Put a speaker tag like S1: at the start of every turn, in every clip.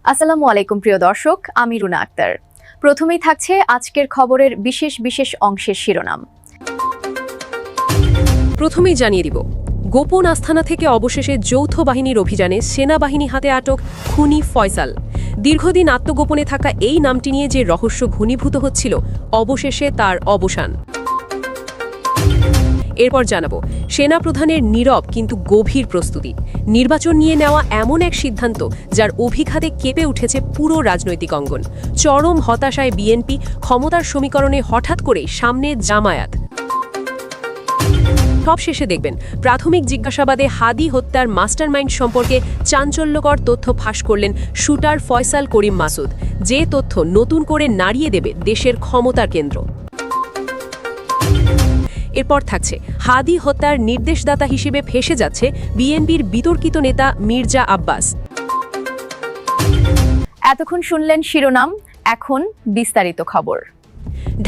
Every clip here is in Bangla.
S1: আসসালামু আলাইকুম প্রিয় দর্শক, আমি রুনা আক্তার। প্রথমেই থাকছে আজকের খবরের বিশেষ বিশেষ অংশের শিরোনাম।
S2: প্রথমেই জানিয়ে দিব, গোপন আস্থানা থেকে অবশেষে যৌথ বাহিনীর অভিযানে সেনাবাহিনী হাতে আটক খুনি ফয়সাল। দীর্ঘদিন আত্মগোপনে থাকা এই নামটি নিয়ে যে রহস্য ঘনীভূত হচ্ছিল, অবশেষে তার অবসান। এরপর জানাবো সেনাপ্রধানের নীরব কিন্তু গভীর প্রস্তুতি। নির্বাচন নিয়ে নেওয়া এমন এক সিদ্ধান্ত যার অভিঘাতে কেঁপে উঠেছে পুরো রাজনৈতিক অঙ্গন। চরম হতাশায় বিএনপি, ক্ষমতার সমীকরণে হঠাৎ করে সামনে জামায়াত। সবশেষে দেখবেন প্রাথমিক জিজ্ঞাসাবাদে হাদি হত্যার মাস্টারমাইন্ড সম্পর্কে চাঞ্চল্যকর তথ্য ফাঁস করলেন শুটার ফয়সাল করিম মাসুদ, যে তথ্য নতুন করে নাড়িয়ে দেবে দেশের ক্ষমতার কেন্দ্র। এরপর থাকছে হাদি হত্যার নির্দেশদাতা হিসেবে ফেঁসে যাচ্ছে বিএনপির বিতর্কিত নেতা মির্জা আব্বাস।
S1: এতক্ষণ শুনলেন শিরোনাম, এখন বিস্তারিত খবর।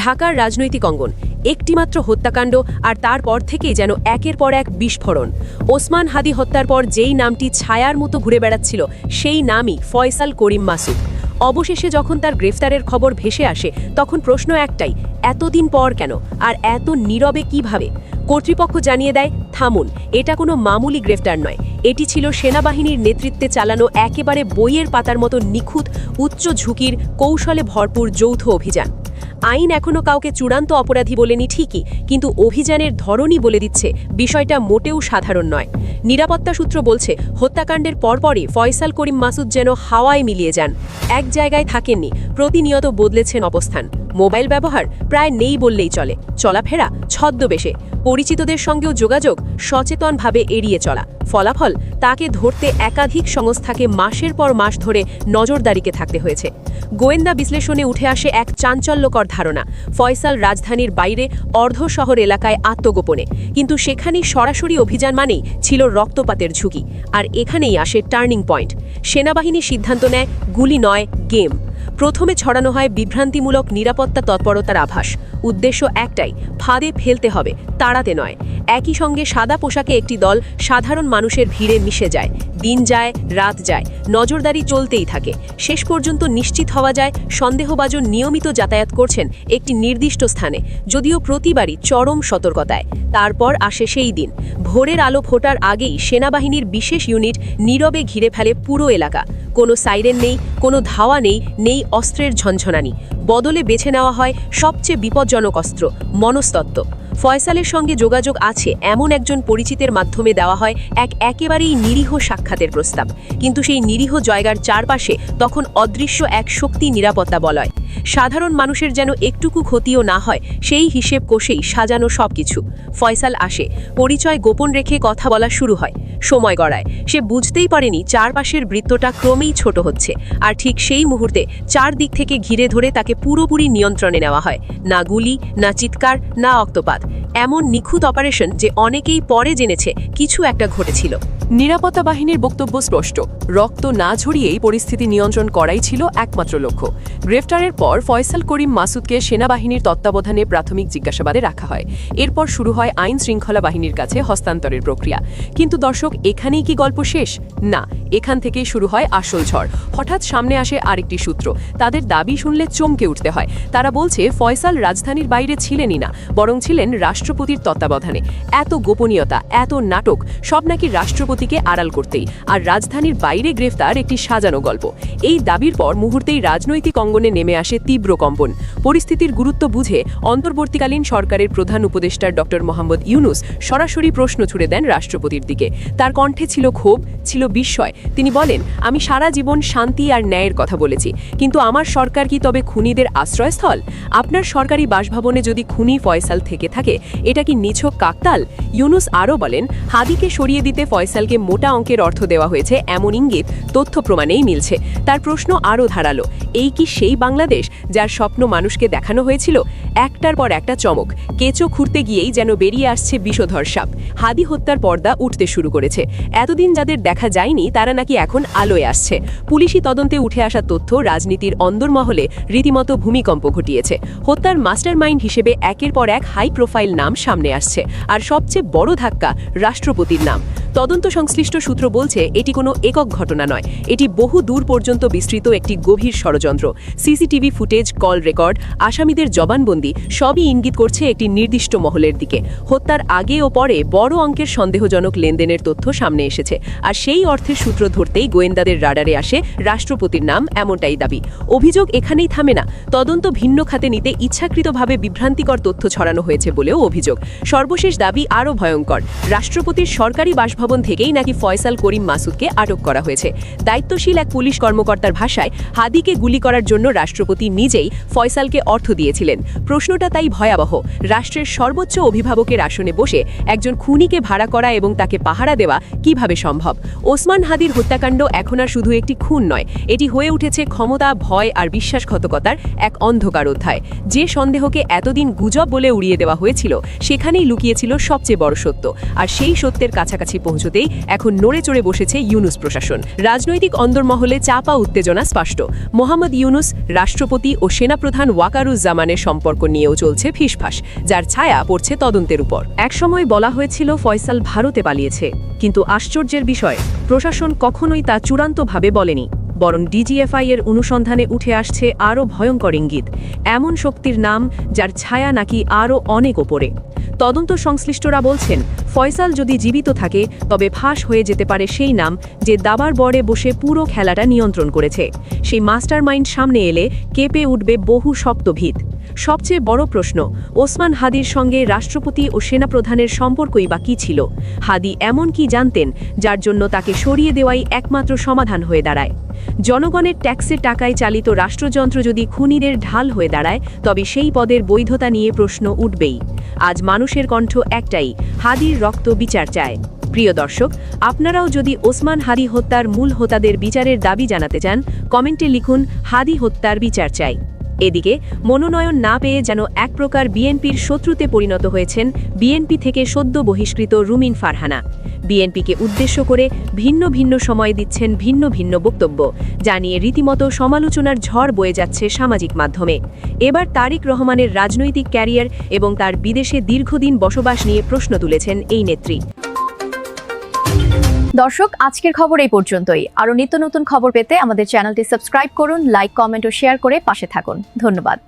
S2: ঢাকার রাজনৈতিক অঙ্গন একটিমাত্র হত্যাকাণ্ড, আর তারপর থেকেই যেন একের পর এক বিস্ফোরণ। ওসমান হাদি হত্যার পর যেই নামটি ছায়ার মতো ঘুরে বেড়াচ্ছিল, সেই নামই ফয়সাল করিম মাসুদ। অবশেষে যখন তার গ্রেফতারের খবর ভেসে আসে, তখন প্রশ্ন একটাই, এতদিন পর কেন, আর এত নীরবে কিভাবে? কর্তৃপক্ষ জানিয়ে দেয়, থামুন, এটা কোনো মামুলি গ্রেফতার নয়, এটি ছিল সেনাবাহিনীর নেতৃত্বে চালানো একেবারে বইয়ের পাতার মতো নিখুঁত, উচ্চ ঝুঁকির, কৌশলে ভরপুর যৌথ অভিযান। আইন এখনও কাউকে চূড়ান্ত অপরাধী বলেনি ঠিকই, কিন্তু অভিযানের ধরনই বলে দিচ্ছে বিষয়টা মোটেও সাধারণ নয়। নিরাপত্তা সূত্র বলছে, হত্যাকাণ্ডের পরপরই ফয়সাল করিম মাসুদ যেন হাওয়ায় মিলিয়ে যান। এক জায়গায় থাকেননি, প্রতিনিয়ত বদলেছেন অবস্থান। মোবাইল ব্যবহার প্রায় নেই বললেই চলে, চলাফেরা ছদ্মবেশে, পরিচিতদের সঙ্গেও যোগাযোগ সচেতনভাবে এড়িয়ে চলা। ফলাফল, তাকে ধরতে একাধিক সংস্থাকে মাসের পর মাস ধরে নজরদারিতে থাকতে হয়েছে। গোয়েন্দা বিশ্লেষণে উঠে আসে এক চাঞ্চল্যকর ধারণা, ফয়সাল রাজধানীর বাইরে অর্ধ শহর এলাকায় আত্মগোপনে, কিন্তু সেখানেই সরাসরি অভিযান মানেই ছিল রক্তপাতের ঝুঁকি। আর এখানেই আসে টার্নিং পয়েন্ট। সেনাবাহিনী সিদ্ধান্ত নেয়, গুলি নয়, গেম। প্রথমে ছড়ানো হয় বিভ্রান্তিমূলক নিরাপত্তা তৎপরতার আভাস। উদ্দেশ্য একটাই, ফাঁদে ফেলতে হবে, তাড়াতে নয়। একই সঙ্গে সাদা পোশাকে একটি দল সাধারণ মানুষের ভিড়ে মিশে যায়। দিন যায়, রাত যায়, নজরদারি চলতেই থাকে। শেষ পর্যন্ত নিশ্চিত হওয়া যায় সন্দেহভাজন নিয়মিত যাতায়াত করছেন একটি নির্দিষ্ট স্থানে, যদিও প্রতিবারই চরম সতর্কতায়। তারপর আসে সেই দিন, ভোরের আলো ফোটার আগেই সেনাবাহিনীর বিশেষ ইউনিট নীরবে ঘিরে ফেলে পুরো এলাকা। কোনো সাইরেন নেই, কোনো ধাওয়া নেই, নেই অস্ত্রের ঝনঝনানি। বদলে বেছে নেওয়া হয় সবচেয়ে বিপজ্জনক অস্ত্র, মনস্তত্ত্ব। ফয়সালের সঙ্গে যোগাযোগ আছে এমন একজন পরিচিতের মাধ্যমে দেওয়া হয় একেবারেই নিরীহ সাক্ষাতের প্রস্তাব, কিন্তু সেই নিরীহ জায়গার চারপাশে তখন অদৃশ্য এক শক্তি নিরাপত্তা বলয়। সাধারণ মানুষের যেন একটুকু ক্ষতিও না হয়, সেই হিসেব কষেই সাজানো সবকিছু। ফয়সাল আসে, পরিচয় গোপন রেখে কথা বলা শুরু হয়। সময় গড়ায়, সে বুঝতেই পারেনি চারপাশের বৃত্তটা ক্রমেই ছোট হচ্ছে, আর ঠিক সেই মুহূর্তে চারদিক থেকে ঘিরে ধরে তাকে পুরোপুরি নিয়ন্ত্রণে নেওয়া হয়। না গুলি, না চিৎকার, না অক্তপাত। এমন নিখুঁত অপারেশন যে অনেকেই পরে জেনেছে কিছু একটা ঘটেছিল।
S3: নিরাপত্তা বাহিনীর বক্তব্য স্পষ্ট, রক্ত না ঝরিয়েই পরিস্থিতি নিয়ন্ত্রণ করাই ছিল একমাত্র লক্ষ্য। গ্রেফতারের পর ফয়সাল করিম মাসুদকে সেনাবাহিনীর তত্ত্বাবধানে প্রাথমিক জিজ্ঞাসাবাদে রাখা হয়। এরপর শুরু হয় আইন শৃঙ্খলা বাহিনীর কাছে হস্তান্তরের প্রক্রিয়া। কিন্তু দর্শক, এখানেই কি গল্প শেষ? না, এখান থেকেই শুরু হয় আসল ঝড়। হঠাৎ সামনে আসে আরেকটি সূত্র। তাদের দাবি শুনলে চমকে উঠতে হয়। তারা বলছে, ফয়সাল রাজধানীর বাইরে ছিলেনই না, বরং ছিলেন রাষ্ট্রপতির তত্ত্বাবধানে। এত গোপনীয়তা, এত নাটক, সব নাকি রাষ্ট্রপতিকে আড়াল করতেই। আর রাজধানীর বাইরে গ্রেফতার একটি সাজানো গল্প। এই দাবির পর মুহূর্তেই রাজনৈতিক অঙ্গনে নেমে আসে তীব্র কম্পন। পরিস্থিতির গুরুত্ব বুঝে অন্তর্বর্তীকালীন সরকারের প্রধান উপদেষ্টা ডক্টর মোহাম্মদ ইউনুস সরাসরি প্রশ্ন ছুড়ে দেন রাষ্ট্রপতির দিকে। তার কণ্ঠে ছিল ক্ষোভ, ছিল বিস্ময়। তিনি বলেন, আমি সারা জীবন শান্তি আর ন্যায়ের কথা বলেছি, কিন্তু আমার সরকার কি তবে খুনিদের আশ্রয়স্থল? আপনার সরকারি বাসভবনে যদি খুনি ফয়সাল থেকে থাকে, এটা কি নিছক কাকতাল? ইউনুস আরও বলেন, হাদিকে সরিয়ে দিতে ফয়সালকে মোটা অঙ্কের অর্থ দেওয়া হয়েছে, এমন ইঙ্গিত তথ্য প্রমাণেই মিলছে। তার প্রশ্ন আরও ধারালো, এই কি সেই বাংলাদেশ যার স্বপ্ন মানুষকে দেখানো হয়েছিল? একটার পর একটা চমক, কেঁচো খুঁড়তে গিয়েই যেন বেরিয়ে আসছে বিষধর সাপ। হাদি হত্যার পর্দা উঠতে শুরু করেছে। এতদিন যাদের দেখা যায়নি, তারা নাকি এখন আলোয় আসছে। পুলিশি তদন্তে উঠে আসা তথ্য রাজনীতির অন্দরমহলে রীতিমতো ভূমিকম্প ঘটিয়েছে। হত্যার মাস্টারমাইন্ড হিসেবে একের পর এক হাই প্রোফাইল নাম সামনে আসছে, আর সবচেয়ে বড় ধাক্কা রাষ্ট্রপতির নাম। তদন্ত সংশ্লিষ্ট সূত্র বলছে এটি কোনো একক ঘটনা নয়, এটি বহু দূর পর্যন্ত বিস্তৃত একটি গভীর ষড়যন্ত্র। সিসিটিভি ফুটেজ, কল রেকর্ড, আসামিদের জবানবন্দি সবই ইঙ্গিত করছে একটি নির্দিষ্ট মহলের দিকে। হত্যার আগে ও পরে বড় অঙ্কের সন্দেহজনক লেনদেনের তথ্য সামনে এসেছে, আর সেই অর্থের সূত্র ধরতেই গোয়েন্দাদের রাডারে আসে রাষ্ট্রপতির নাম, এমনটাই দাবি। অভিযোগ এখানেই থামে না, তদন্ত ভিন্ন খাতে নিতে ইচ্ছাকৃতভাবে বিভ্রান্তিকর তথ্য ছড়ানো হয়েছে বলেও অভিযোগ। সর্বশেষ দাবি আরও ভয়ঙ্কর, রাষ্ট্রপতির সরকারি বাসভবন থেকেই নাকি ফয়সাল করিম মাসুদকে আটক করা হয়েছে। দায়িত্বশীল এক পুলিশ কর্মকর্তার ভাষায়, হাদিকে গুলি করার জন্য রাষ্ট্রপতি নিজেই ফয়সালকে অর্থ দিয়েছিলেন। প্রশ্নটা তাই ভয়াবহ, রাষ্ট্রের সর্বোচ্চ অভিভাবকের আসনে বসে একজন খুনিকে ভাড়া করা এবং তাকে পাহারা দেওয়া কিভাবে সম্ভব? ওসমান হাদির হত্যাকাণ্ড এখন আর শুধু একটি খুন নয়, এটি হয়ে উঠেছে ক্ষমতা, ভয় আর বিশ্বাসঘাতকতার এক অন্ধকার অধ্যায়। যে সন্দেহকে এতদিন গুজব বলে উড়িয়ে দেওয়া হয়েছিল, সেখানেই লুকিয়েছিল সবচেয়ে বড় সত্য। আর সেই সত্যের কাছাকাছি পৌঁছতেই এখন নড়ে চড়ে বসেছে ইউনুস প্রশাসন। রাজনৈতিক অন্দরমহলে চাপা উত্তেজনা স্পষ্ট। মোহাম্মদ ইউনুস, রাষ্ট্রপতি ও সেনাপ্রধান ওয়াকারুজ্জামানের সম্পর্ক নিয়েও চলছে ফিসফাস, যার ছায়া পড়ছে তদন্তের উপর। একসময় বলা হয়েছিল ফয়সাল ভারতে পালিয়েছে, কিন্তু আশ্চর্যের বিষয়, প্রশাসন কখনোই তা চূড়ান্তভাবে বলেনি, বরং ডিজিএফআই এর অনুসন্ধানে উঠে আসছে আরও ভয়ঙ্কর ইঙ্গিত, এমন শক্তির নাম যার ছায়া নাকি আরও অনেক ওপরে। তদন্ত সংশ্লিষ্টরা বলছেন, ফয়সাল যদি জীবিত থাকে তবে ফাঁস হয়ে যেতে পারে সেই নাম যে দাবার বর্ডে বসে পুরো খেলাটা নিয়ন্ত্রণ করেছে। সেই মাস্টারমাইন্ড সামনে এলে কেঁপে উঠবে বহু শক্তভিত। সবচেয়ে বড় প্রশ্ন, ওসমান হাদির সঙ্গে রাষ্ট্রপতি ও সেনাপ্রধানের সম্পর্কই বা কী ছিল? হাদি এমন কি জানতেন যার জন্য তাকে সরিয়ে দেওয়াই একমাত্র সমাধান হয়ে দাঁড়ায়? জনগণের ট্যাক্সের টাকায় চালিত রাষ্ট্রযন্ত্র যদি খুনিদের ঢাল হয়ে দাঁড়ায়, তবে সেই পদের বৈধতা নিয়ে প্রশ্ন উঠবেই। আজ মানুষের কণ্ঠ একটাই, হাদির রক্ত বিচার চায়। প্রিয় দর্শক, আপনারাও যদি ওসমান হাদি হত্যার মূল হোতাদের বিচারের দাবি জানাতে চান, কমেন্টে লিখুন হাদি হত্যার বিচার চাই। এদিকে মনোনয়ন না পেয়ে যেন এক প্রকার বিএনপির শত্রুতে পরিণত হয়েছেন বিএনপি থেকে সদ্য বহিষ্কৃত রুমিন ফারহানা। বিএনপিকে উদ্দেশ্য করে ভিন্ন ভিন্ন সময় দিচ্ছেন ভিন্ন ভিন্ন বক্তব্য, জানিয়ে রীতিমতো সমালোচনার ঝড় বয়ে যাচ্ছে সামাজিক মাধ্যমে। এবার তারেক রহমানের রাজনৈতিক ক্যারিয়ার এবং তার বিদেশে দীর্ঘদিন বসবাস নিয়ে প্রশ্ন তুলেছেন এই নেত্রী।
S1: দর্শক, আজকের খবর এই পর্যন্তই। আরও নিত্য নতুন খবর পেতে আমাদের চ্যানেলটি সাবস্ক্রাইব করুন, লাইক, কমেন্ট ও শেয়ার করে পাশে থাকুন। ধন্যবাদ।